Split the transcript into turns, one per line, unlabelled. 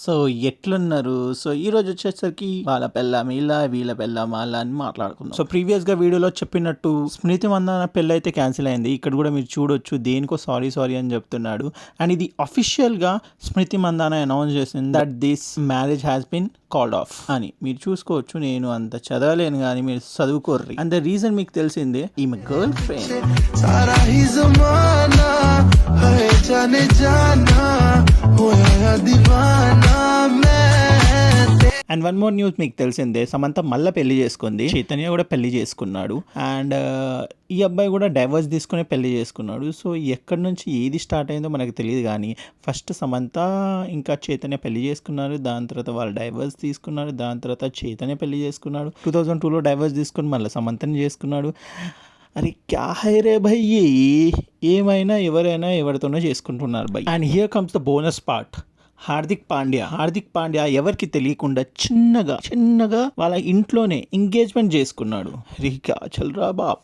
So ఎట్లున్నారు? So ఈరోజు వచ్చేసరికి వాళ్ళ పెళ్ళాం ఇలా, వీళ్ళ పెళ్ళాం అలా అని మాట్లాడుకుందాం. సో ప్రీవియస్‌గా వీడియోలో చెప్పినట్టు స్మృతి మందాన పెళ్ళైతే క్యాన్సిల్ అయింది. ఇక్కడ కూడా మీరు చూడొచ్చు దేనికో సారీ అని చెప్తున్నాడు. అండ్ ఇది అఫీషియల్‌గా స్మృతి మందాన అనౌన్స్ చేసింది that this marriage has been called off అని. మీరు చూసుకోవచ్చు. నేను అంత చదవలేను గానీ మీరు చదువుకోర్రి. అండ్ ద రీజన్ మీకు తెలిసిందే, ఈమె girl friend and one more news మీకు తెలిసిందే, సమంత మళ్ళీ పెళ్లి చేసుకుంది. చైతన్య కూడా పెళ్లి చేసుకున్నాడు. అండ్ ఈ అబ్బాయి కూడా డైవర్స్ తీసుకుని పెళ్లి చేసుకున్నాడు. సో ఎక్కడి నుంచి ఏది స్టార్ట్ అయిందో మనకు తెలియదు కానీ ఫస్ట్ సమంత ఇంకా చైతన్య పెళ్లి చేసుకున్నారు. దాని తర్వాత వాళ్ళు డైవర్స్ తీసుకున్నారు. దాని తర్వాత చైతన్య పెళ్లి చేసుకున్నాడు. 2002లో డైవర్స్ తీసుకుని మళ్ళీ సమంతని చేసుకున్నాడు. అరే క్యా హై రే భయ్, ఏమైనా ఎవరైనా ఎవరితోనో చేసుకుంటున్నారు భయ్. And here comes the bonus part. Hardik Pandya ఎవరికి తెలియకుండా చిన్నగా వాళ్ళ ఇంట్లోనే ఎంగేజ్మెంట్ చేసుకున్నాడు. రీకా చల్రా బాబ్.